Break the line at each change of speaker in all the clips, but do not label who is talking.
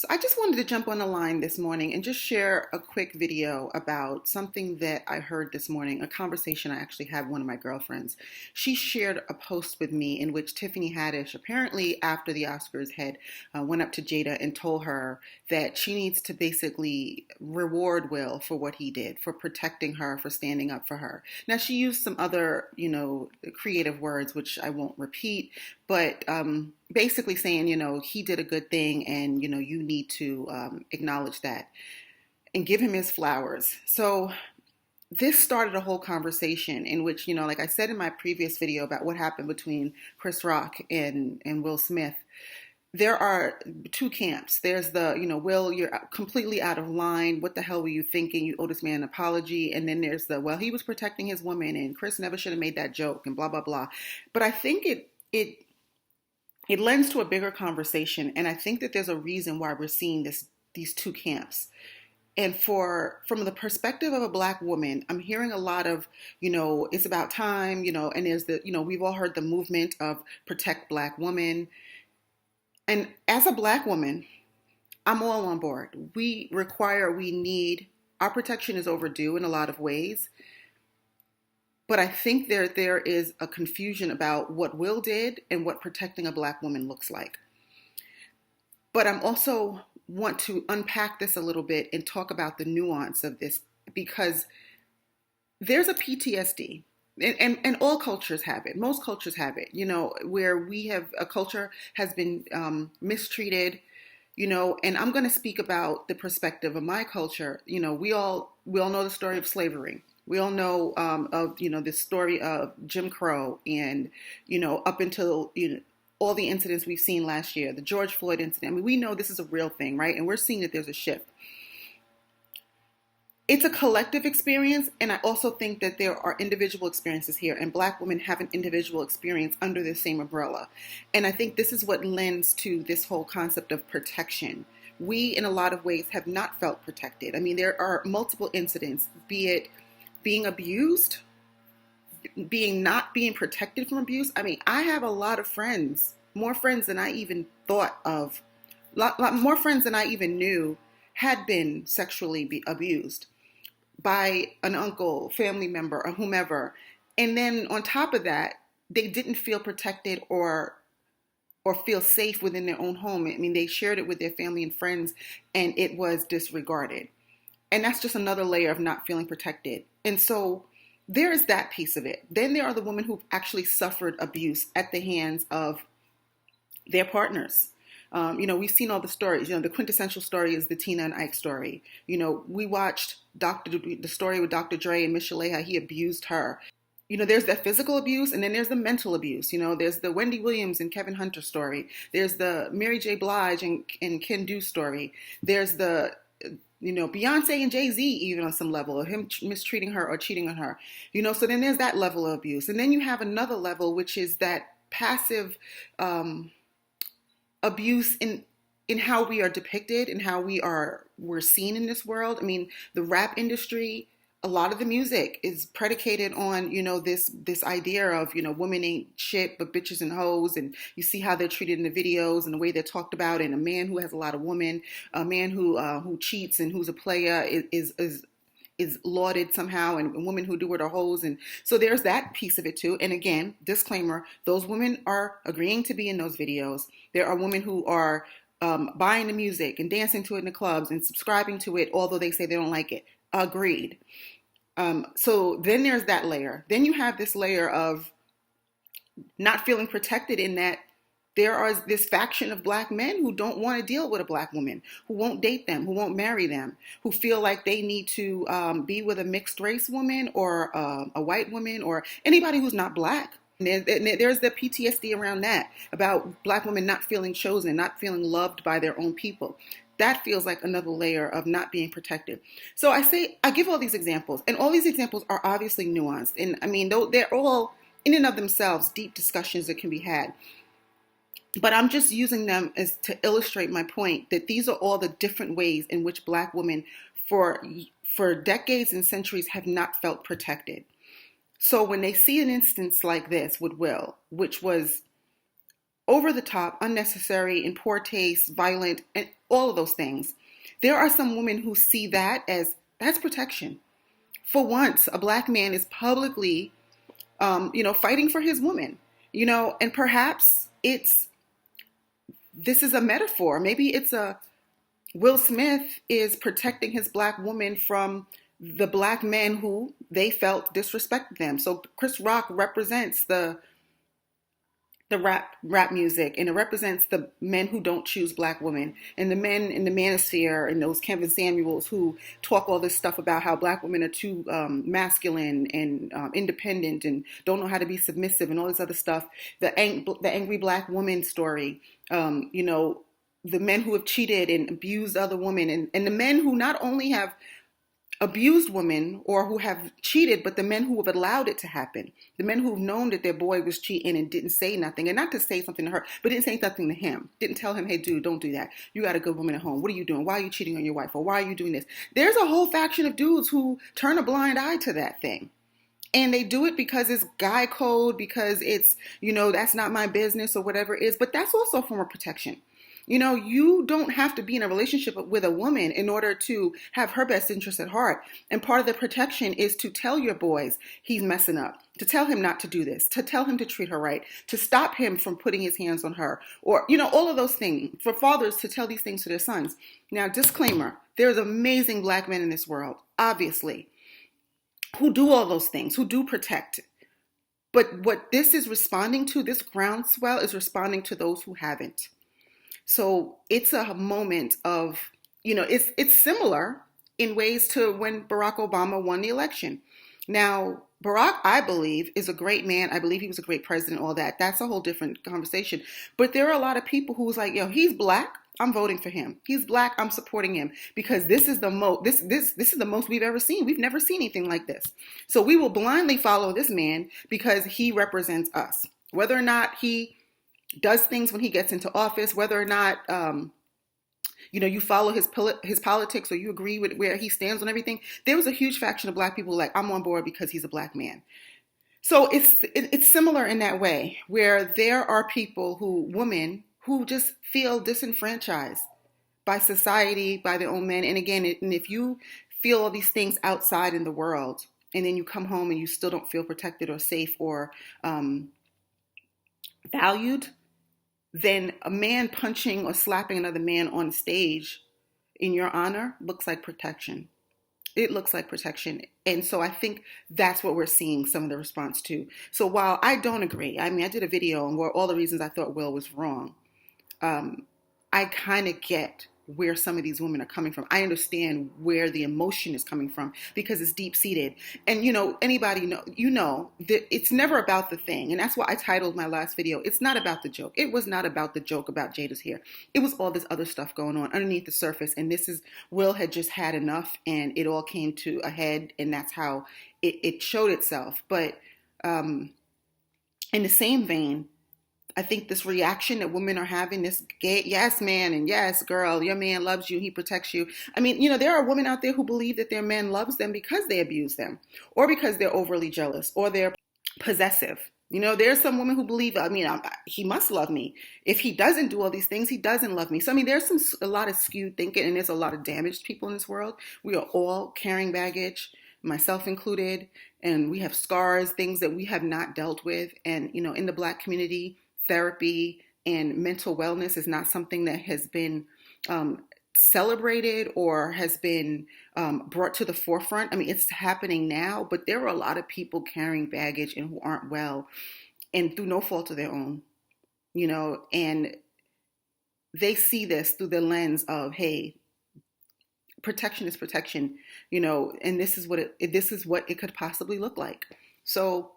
So I just wanted to jump on the line this morning and just share a quick video about something that I heard this morning, a conversation I actually had with one of my girlfriends. She shared a post with me in which Tiffany Haddish, apparently after the Oscars, had went up to Jada and told her that she needs to basically reward Will for what he did, for protecting her, for standing up for her. Now, she used some other, creative words, which I won't repeat, but basically saying, he did a good thing and, you need to acknowledge that and give him his flowers. So this started a whole conversation in which, like I said in my previous video about what happened between Chris Rock and Will Smith, there are two camps. There's the, Will, you're completely out of line. What the hell were you thinking? You owe this man an apology. And then there's the, well, he was protecting his woman and Chris never should have made that joke and blah, blah, blah. But I think it lends to a bigger conversation, and I think that there's a reason why we're seeing these two camps. And from the perspective of a Black woman, I'm hearing a lot of, it's about time, and there's the, we've all heard the movement of Protect Black Women. And as a Black woman, I'm all on board. We need, our protection is overdue in a lot of ways. But I think there is a confusion about what Will did and what protecting a Black woman looks like. But I'm also want to unpack this a little bit and talk about the nuance of this, because there's a PTSD. And all cultures have it. Most cultures have it, where a culture has been mistreated, and I'm going to speak about the perspective of my culture. We all know the story of slavery. We all know of, the story of Jim Crow and, up until, all the incidents we've seen last year, the George Floyd incident. I mean, we know this is a real thing, right? And we're seeing that there's a shift. It's a collective experience, and I also think that there are individual experiences here, and Black women have an individual experience under the same umbrella. And I think this is what lends to this whole concept of protection. We, in a lot of ways, have not felt protected. I mean, there are multiple incidents, be it being abused, not being protected from abuse. I mean, I have a lot of friends, more friends than I even thought of, lot more friends than I even knew had been sexually abused by an uncle, family member, or whomever. And then on top of that, they didn't feel protected or feel safe within their own home. I mean, they shared it with their family and friends, and it was disregarded. And that's just another layer of not feeling protected. And so there is that piece of it. Then there are the women who've actually suffered abuse at the hands of their partners. We've seen all the stories. The quintessential story is the Tina and Ike story. We watched the story with Dr. Dre and Miss Shaleha. He abused her. There's that physical abuse, and then there's the mental abuse. There's the Wendy Williams and Kevin Hunter story. There's the Mary J. Blige and Ken Du story. There's the Beyonce and Jay-Z, even on some level, of him mistreating her or cheating on her. So then there's that level of abuse. And then you have another level, which is that passive abuse in how we are depicted and how we're seen in this world. I mean, the rap industry, a lot of the music is predicated on, this idea of, women ain't shit but bitches and hoes, and you see how they're treated in the videos and the way they're talked about, and a man who has a lot of women, a man who cheats and who's a player is lauded somehow, and women who do it are hoes. And so there's that piece of it too. And again, disclaimer, those women are agreeing to be in those videos. There are women who are buying the music and dancing to it in the clubs and subscribing to it, although they say they don't like it. Agreed. So then there's that layer. Then you have this layer of not feeling protected, in that there are this faction of Black men who don't want to deal with a Black woman, who won't date them, who won't marry them, who feel like they need to be with a mixed race woman or a white woman or anybody who's not Black. And there's the PTSD around that, about Black women not feeling chosen, not feeling loved by their own people. That feels like another layer of not being protected. So I give all these examples, and all these examples are obviously nuanced. And I mean, they're all in and of themselves deep discussions that can be had. But I'm just using them as to illustrate my point that these are all the different ways in which Black women for decades and centuries have not felt protected. So when they see an instance like this with Will, which was over the top, unnecessary, in poor taste, violent, and all of those things. There are some women who see that as that's protection. For once, a black man is publicly, fighting for his woman, and perhaps this is a metaphor. Maybe it's Will Smith is protecting his black woman from the black men who they felt disrespected them. So Chris Rock represents the rap music, and it represents the men who don't choose black women, and the men in the manosphere and those Kevin Samuels who talk all this stuff about how black women are too masculine and independent and don't know how to be submissive and all this other stuff. The angry black woman story, the men who have cheated and abused other women, and the men who not only have abused women or who have cheated, but the men who have allowed it to happen. The men who've known that their boy was cheating and didn't say nothing, and not to say something to her, but didn't say nothing to him. Didn't tell him, hey, dude, don't do that. You got a good woman at home. What are you doing? Why are you cheating on your wife? Or why are you doing this? There's a whole faction of dudes who turn a blind eye to that thing. And they do it because it's guy code, because it's, that's not my business or whatever it is. But that's also a form of protection. You don't have to be in a relationship with a woman in order to have her best interest at heart. And part of the protection is to tell your boys he's messing up, to tell him not to do this, to tell him to treat her right, to stop him from putting his hands on her, or, all of those things. For fathers to tell these things to their sons. Now, disclaimer, there's amazing black men in this world, obviously, who do all those things, who do protect. But what this is responding to, this groundswell is responding to those who haven't. So it's a moment of, it's similar in ways to when Barack Obama won the election. Now, Barack, I believe, is a great man. I believe he was a great president, all that. That's a whole different conversation. But there are a lot of people who was like, he's black, I'm voting for him. He's black, I'm supporting him, because this is the most this is the most we've ever seen. We've never seen anything like this. So we will blindly follow this man because he represents us. Whether or not he does things when he gets into office, whether or not, you follow his politics or you agree with where he stands on everything. There was a huge faction of black people like, I'm on board because he's a black man. So it's similar in that way, where there are women who just feel disenfranchised by society, by their own men. And again, if you feel all these things outside in the world, and then you come home and you still don't feel protected or safe or valued, then a man punching or slapping another man on stage in your honor looks like protection. It looks like protection. And so I think that's what we're seeing some of the response to. So while I don't agree, I did a video on all the reasons I thought Will was wrong. I kind of get where some of these women are coming from. I understand where the emotion is coming from because it's deep seated. And anybody know that it's never about the thing. And that's why I titled my last video, it's not about the joke. It was not about the joke about Jada's hair. It was all this other stuff going on underneath the surface. And Will had just had enough and it all came to a head, and that's how it showed itself. But in the same vein, I think this reaction that women are having, this yes, man, and yes, girl, your man loves you, he protects you. There are women out there who believe that their man loves them because they abuse them, or because they're overly jealous, or they're possessive. There's some women who believe, he must love me. If he doesn't do all these things, he doesn't love me. So, there's a lot of skewed thinking, and there's a lot of damaged people in this world. We are all carrying baggage, myself included, and we have scars, things that we have not dealt with. And, in the Black community, therapy and mental wellness is not something that has been celebrated or has been brought to the forefront. It's happening now, but there are a lot of people carrying baggage and who aren't well, and through no fault of their own, and they see this through the lens of, hey, protection is protection, and this is what it could possibly look like. So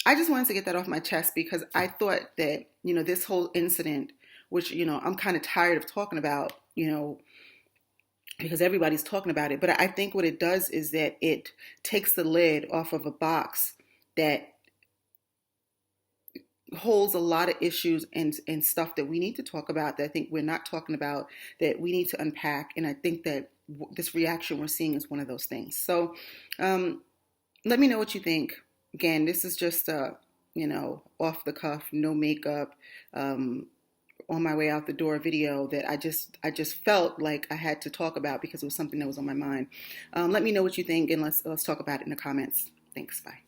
I just wanted to get that off my chest because I thought that, this whole incident, which, I'm kind of tired of talking about, because everybody's talking about it. But I think what it does is that it takes the lid off of a box that holds a lot of issues and stuff that we need to talk about that I think we're not talking about, that we need to unpack. And I think that this reaction we're seeing is one of those things. So let me know what you think. Again, this is just off the cuff, no makeup, on my way out the door video that I just felt like I had to talk about because it was something that was on my mind. Let me know what you think, and let's talk about it in the comments. Thanks. Bye.